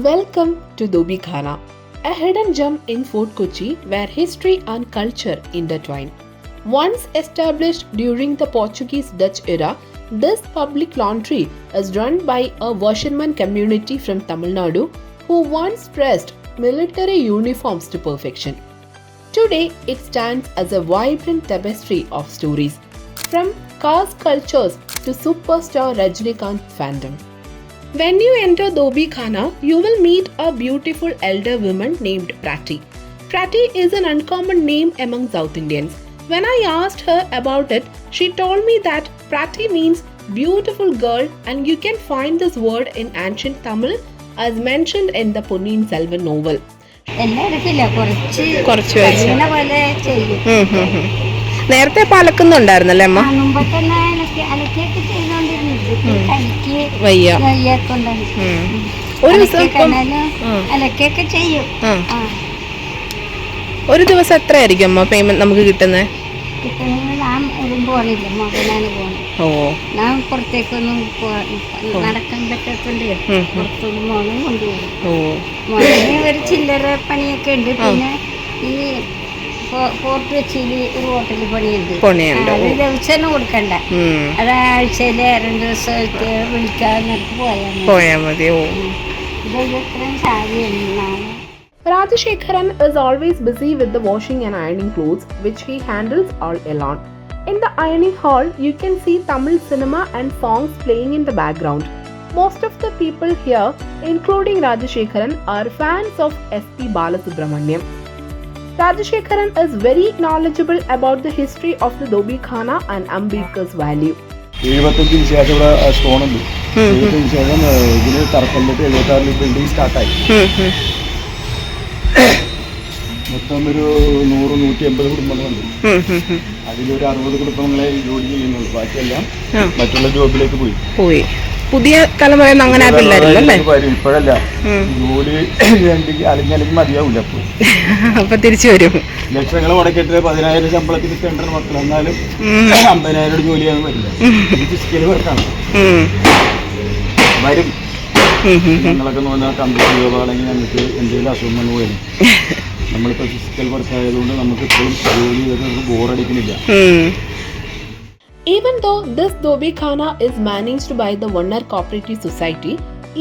Welcome to Dhobi Khana, a hidden gem in Fort Kochi where history and culture intertwine. Once established during the Portuguese-Dutch era, this public laundry is run by a washerman community from Tamil Nadu who once dressed military uniforms to perfection. Today, it stands as a vibrant tapestry of stories, from caste cultures to superstar Rajinikanth fandom. When you enter Dhobi Khana, you will meet a beautiful elder woman named Prati. Prati is an uncommon name among South Indians. When I asked her about it, she told me that Prati means beautiful girl, and you can find this word in ancient Tamil as mentioned in the Ponniyin Selvan novel. നേരത്തെ പാലക്കുന്നുണ്ടായിരുന്നല്ലേ അമ്മ? വയ്യ ഒരു ദിവസം എത്രയായിരിക്കും അമ്മ payment നമുക്ക് കിട്ടുന്നത്? ഓ, ഞാൻ പുറത്തേക്കൊന്നും നടക്കാൻ പറ്റാത്തോണ്ട് പുറത്തൊന്നും മോനും കൊണ്ടുപോകും. മോനെ ഒരു ചില്ലറ പണിയൊക്കെ ഉണ്ട്. പിന്നെ ഈ ഫോർട്ട് വെച്ചില് ഒരു ഹോട്ടലിൽ പണിയുണ്ട്. അത് ദിവസം കൊടുക്കണ്ട, അത് ആഴ്ചയിൽ 2 ദിവസത്തെ വിളിക്കാൻ പോയാൽ മതി. ഇതൊക്കെ ഇത്രയും സാരിയാണ്. Rajashekharan is always busy with the washing and ironing clothes, which he handles all alone. In the ironing hall, you can see Tamil cinema and songs playing in the background. Most of the people here, including Rajashekharan, are fans of S.P. Balasubramaniam. Rajashekharan is very knowledgeable about the history of the Dhobi Khana and Ambedkar's value. 75 ശേഷം ഇവിടെ stone ഉണ്ട്. 75 ശേഷം ഇതിന് തറക്കല്ലിട്ട് 76 building സ്റ്റാർട്ടായി. മൊത്തം ഒരു 100-150 കുടുംബങ്ങളുണ്ട്. അതിലൊരു 60 കുടുംബങ്ങളെ ജോലി ചെയ്യുന്നുള്ളൂ. ബാക്കിയെല്ലാം മറ്റുള്ള ജോബിലേക്ക് പോയി. പുതിയ തലമുറ അങ്ങനെ ഇപ്പോഴല്ല, ജോലി അലഞ്ഞലഞ്ഞ് മതിയാവില്ല. അപ്പൊ തിരിച്ചു വരും. ലക്ഷങ്ങൾ മുടക്കിയിട്ട് 10,000 ശമ്പളത്തിൽ കിട്ടേണ്ട മക്കൾ, എന്നാലും 50,000 ജോലിയാണെന്ന് വരില്ല. ഫിസിക്കൽ വർക്കാണ്. വരും. ഞങ്ങളൊക്കെ പറഞ്ഞാൽ കമ്പ്യൂട്ടർ ജോബാണെങ്കിൽ ഞങ്ങൾക്ക് എന്തെങ്കിലും അസുഖം വന്നു വരും. നമ്മളിപ്പോൾ ഫിസിക്കൽ വർക്ക് ആയതുകൊണ്ട് നമുക്ക് ഇപ്പോഴും ജോലി ചെയ്തിട്ട് ബോറടിക്കുന്നില്ല. Even though this Dhobi Khana is managed by the Vannar Cooperative Society,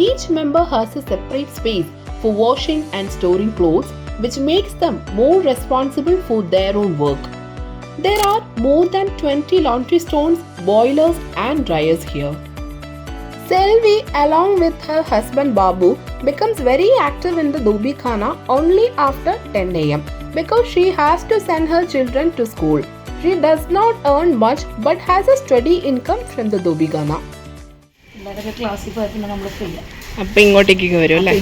each member has a separate space for washing and storing clothes, which makes them more responsible for their own work. There are more than 20 laundry stones, boilers and dryers here. Selvi, along with her husband Babu, becomes very active in the Dhobi Khana only after 10 am because she has to send her children to school. She does not earn much but has a steady income from the Dhobi Khana. അപ്പൊ ഇങ്ങോട്ടേക്ക് വരും അല്ലേ?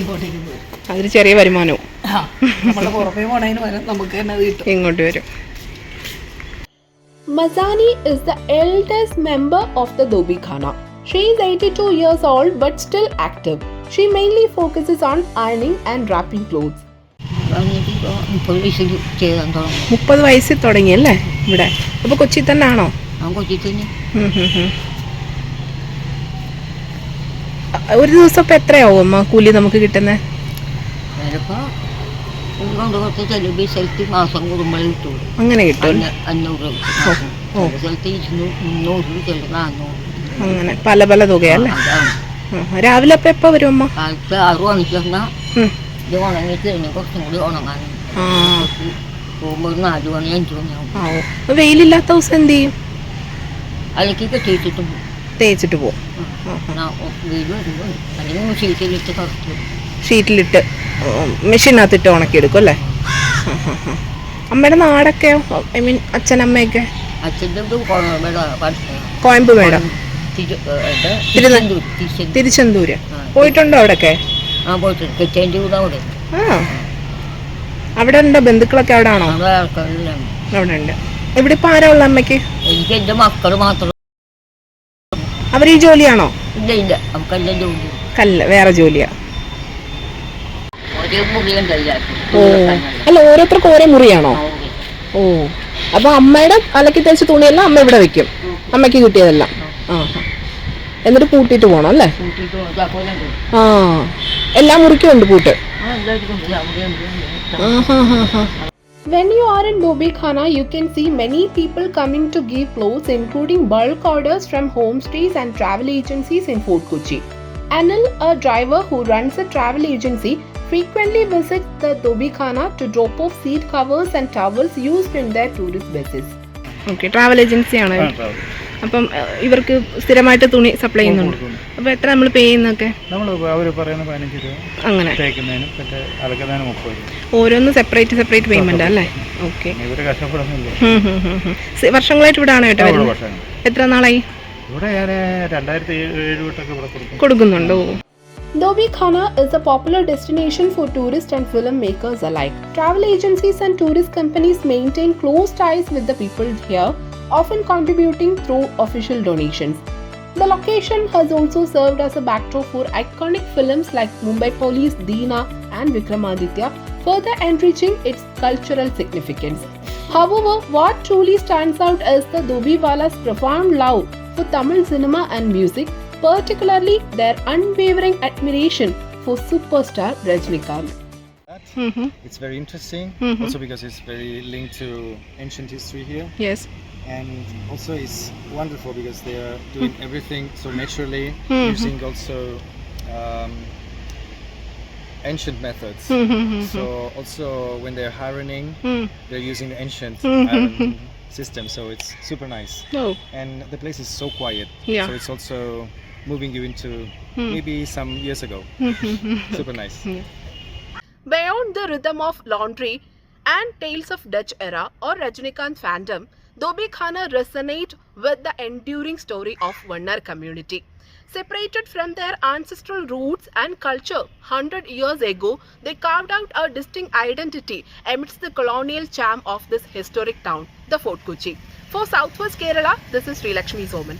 അതൊരു ചെറിയ വരുമാനവും ഇങ്ങോട്ട് വരും. Mazani is the eldest member of the Dhobi Khana. She is 82 years old but still active. She mainly focuses on ironing and wrapping clothes. 30 വയസ്സിൽ തുടങ്ങിയല്ലേ ഇവിടെ? അപ്പൊ കൊച്ചി തന്നെ ആണോ? ഒരു ദിവസം ഇപ്പൊ എത്രയാവും അമ്മ കൂലി നമുക്ക് കിട്ടുന്നത്? അങ്ങനെ കിട്ടും. അങ്ങനെ പല പല തുകയല്ലേ? രാവിലെ അപ്പൊ എപ്പ വരും അമ്മ? 6 മണിക്ക് വന്നാൽ ഇത് ഉണങ്ങിയിട്ട് കുറച്ചും കൂടി ഉണങ്ങാൻ പോകുമ്പോൾ 4 മണി 5 മണിയാവും. വെയിലില്ലാത്ത ദിവസം എന്ത് ചെയ്യും? അലക്കി കെട്ടിയിട്ടിട്ട് തേച്ചിട്ട് പോകും. വെയിൽ വരുമ്പോൾ അല്ലെങ്കിൽ ഷീറ്റിലിട്ട് കറക്റ്റ് ഷീറ്റിലിട്ട് മെഷീനകത്തിട്ട് ഉണക്കിയെടുക്കും അല്ലേ? അമ്മയുടെ നാടൊക്കെയോ? I mean അച്ഛനമ്മയൊക്കെ? അച്ഛൻ്റെ കോയമ്പ് മേടം, തിരുച്ചെന്തൂര് പോയിട്ടുണ്ടോ? അവിടെയൊക്കെ അവിടെ ഉണ്ടോ? ബന്ധുക്കളൊക്കെ അവിടെ ആണോ? അവിടെ ഉണ്ട്. ഇവിടെ ഇപ്പൊ ആരാ ഉള്ള അമ്മയ്ക്ക്? എനിക്ക് എന്റെ മക്കള് മാത്രം. അവർ ഈ ജോലിയാണോ? ഇല്ല, നമുക്കെല്ലാം ജോലി. കല്ല വേറെ ജോലിയാ? ഓ, അല്ല ഓരോരുത്തർക്കും ഓരോ മുറിയാണോ? ഓ, അപ്പൊ അമ്മയുടെ അലക്കി തേച്ച തുണിയെല്ലാം അമ്മ ഇവിടെ വെക്കും, അമ്മയ്ക്ക് കിട്ടിയതെല്ലാം. എന്നിട്ട് പൂട്ടിയിട്ട് പോകണം അല്ലേ? കൂട്ടിയിട്ട് ചാക്കോലുണ്ട്. ആ, എല്ലാ മുറിക്കും ഉണ്ട് പൂട്ട്. എല്ലാവർക്കും ഉണ്ട്. അവിടെ ഉണ്ട്. When you are in Dobi Khana, you can see many people coming to give clothes, including bulk orders from homestays and travel agencies in Fort Kochi. Anil, a driver who runs a travel agency, frequently visits the Dobi Khana to drop off seat covers and towels used in their tourist buses. Okay, travel ഏജൻസിയാണ്. അപ്പം ഇവർക്ക് സ്ഥിരമായിട്ട് തുണി supply ചെയ്യുന്നുണ്ട്. അപ്പോൾ എത്ര നമ്മൾ പേ ചെയ്യുന്നൊക്കെ? നമ്മൾ അവർ പറയുന്ന 15 രൂപ, അങ്ങനെ തേക്കുന്നതിനും മറ്റേ അലക്കുന്നതിനും 30 രൂപ. ഓരോന്ന് സെപ്പറേറ്റ് പേയ്മെന്റ് അല്ലേ? ഓക്കെ. ഇവർ കഷ്ടപ്പെടുന്നില്ല. വർഷങ്ങളായിട്ട് ഇവിടെ ആണ് കേട്ടോ വരുന്നത്. വർഷങ്ങൾ എത്ര നാളായി ഇവിടെ? ഞാൻ 2007 തൊട്ടൊക്കെ ഇവിടെ കൊടുക്കുന്നുണ്ടോ? Dobi Khana is a popular destination for tourists and filmmakers alike. Travel agencies and tourist companies maintain close ties with the people here, often contributing through official donations. The location has also served as a backdrop for iconic films like Mumbai Police, Deena and Vikramaditya, further enriching its cultural significance. However, what truly stands out is the Dobiwala's profound love for Tamil cinema and music, particularly their unwavering admiration for superstar Rajnikant. It's very interesting, also because it's very linked to ancient history here, yes. and also it's wonderful because they are doing everything so naturally, using also ancient methods. So also when they're ironing, they're using the ancient iron system, so it's super nice. Oh, And the place is so quiet, Yeah. so it's also moving you into maybe some years ago. Super nice. Beyond the rhythm of laundry and tales of Dutch era or Rajnikant fandom, Dobi Khana resonate with the enduring story of Vannar community. Separated from their ancestral roots and culture 100 years ago, they carved out a distinct identity amidst the colonial charm of this historic town, the Fort Kochi. For Southwest Kerala, this is Sri Lakshmi Soman.